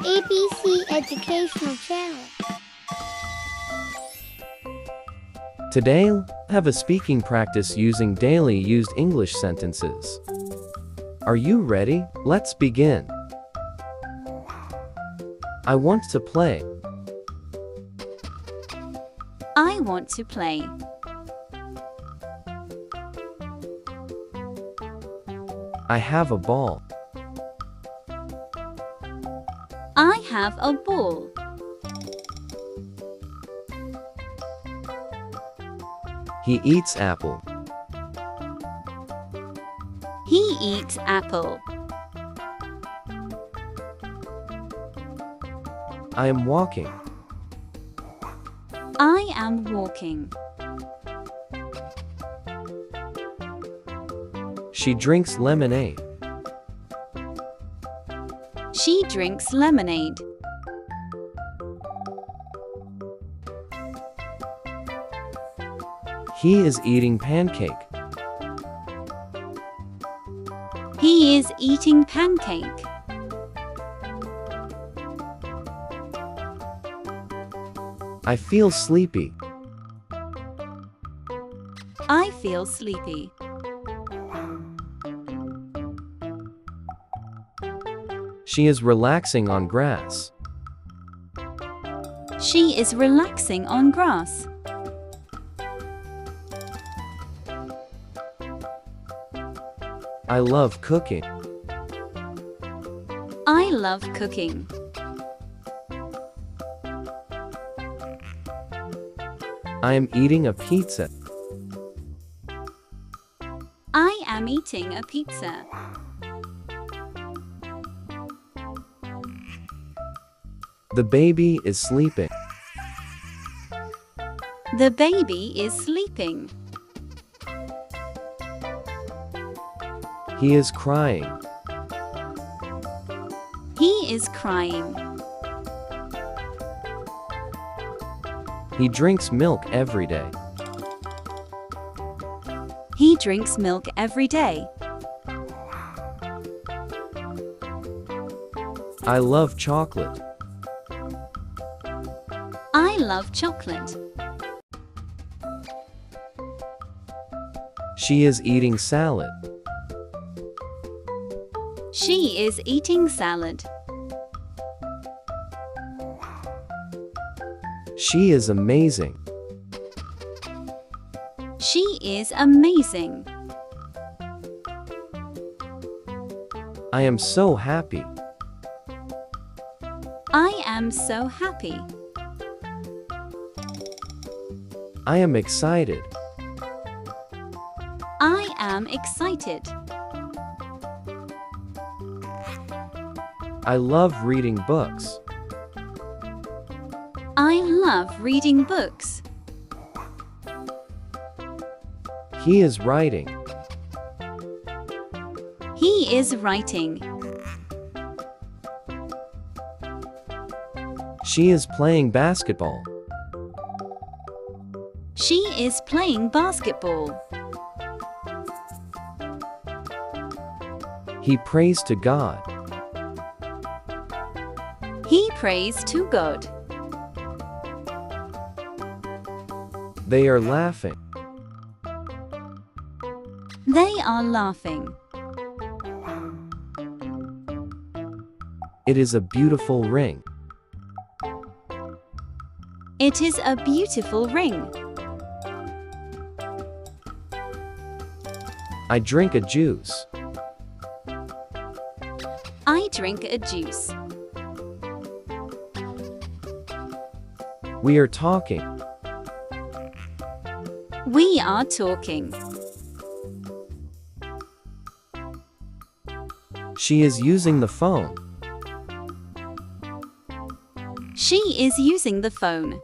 ABC Educational Channel. Today, have a speaking practice using daily used English sentences. Are you ready? Let's begin. I want to play. I want to play. I have a ball. I have a ball. He eats apple. He eats apple. I am walking. I am walking. She drinks lemonade. She drinks lemonade. He is eating pancake. He is eating pancake. I feel sleepy. I feel sleepy. She is relaxing on grass. She is relaxing on grass. I love cooking. I love cooking. I am eating a pizza. I am eating a pizza. The baby is sleeping. The baby is sleeping. He is crying. He is crying. He drinks milk every day. He drinks milk every day. I love chocolate. I love chocolate. She is eating salad. She is eating salad. She is amazing. She is amazing. I am so happy. I am so happy. I am excited. I am excited. I love reading books. I love reading books. He is writing. He is writing. She is playing basketball. She is playing basketball. He prays to God. He prays to God. They are laughing. They are laughing. It is a beautiful ring. It is a beautiful ring. I drink a juice. I drink a juice. We are talking. We are talking. She is using the phone. She is using the phone.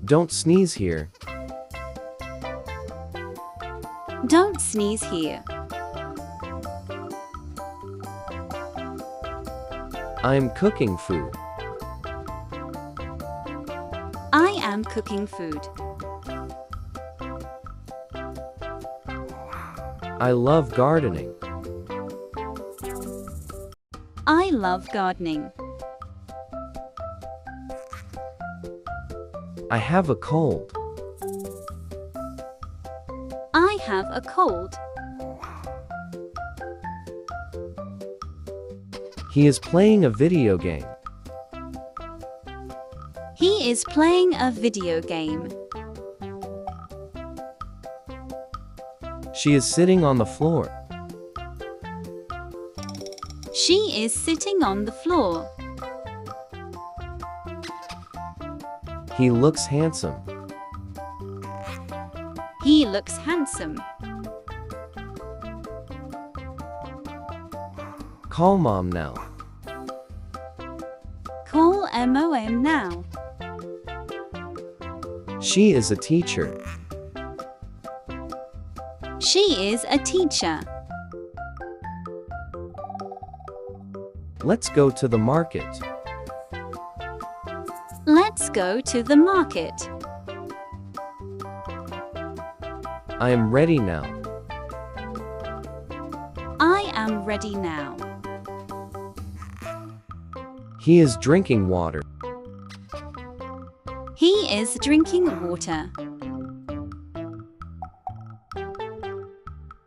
Don't sneeze here. Don't sneeze here. I am cooking food. I am cooking food. I love gardening. I love gardening. I have a cold. I have a cold. He is playing a video game. He is playing a video game. She is sitting on the floor. She is sitting on the floor. He looks handsome. He looks handsome. Call mom now. Call Mom now. She is a teacher. She is a teacher. Let's go to the market. Let's go to the market. I am ready now. I am ready now. He is drinking water. He is drinking water.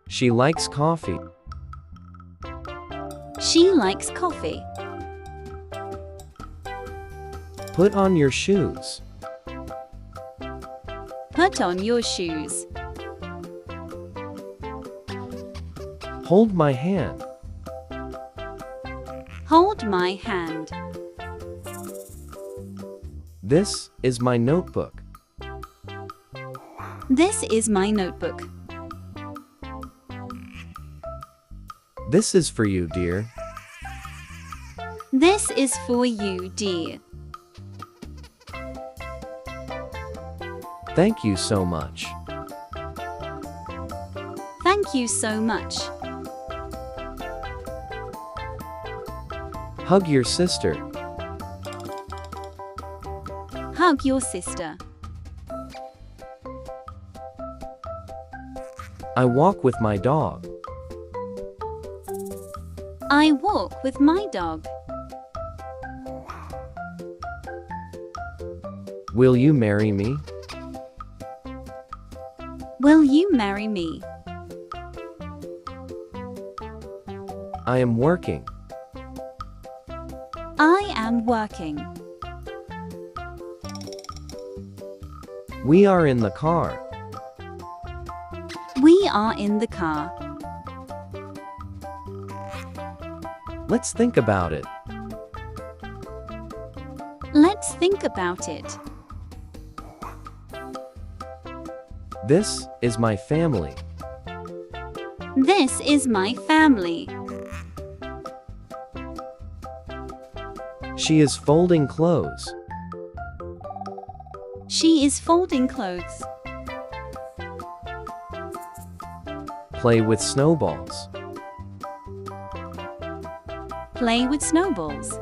She likes coffee. She likes coffee. Put on your shoes. Put on your shoes. Hold my hand. Hold my hand. This is my notebook. This is my notebook. This is for you, dear. This is for you, dear. Thank you so much. Thank you so much. Hug your sister. Hug your sister. I walk with my dog. I walk with my dog. Will you marry me? Will you marry me? I am working. I am working. We are in the car. We are in the car. Let's think about it. Let's think about it. This is my family. This is my family. She is folding clothes. She is folding clothes. Play with snowballs. Play with snowballs.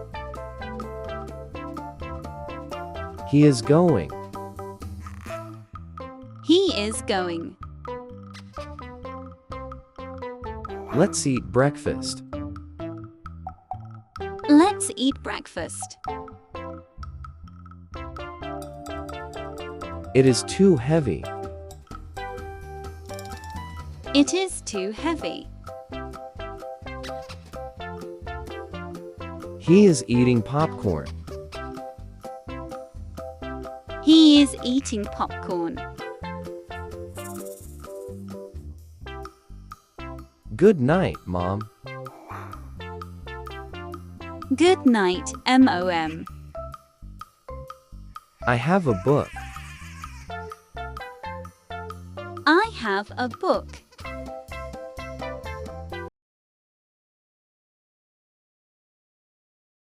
He is going. He is going. Let's eat breakfast. Let's eat breakfast. It is too heavy. It is too heavy. He is eating popcorn. He is eating popcorn. Good night, Mom. Good night, Mom. I have a book. I have a book.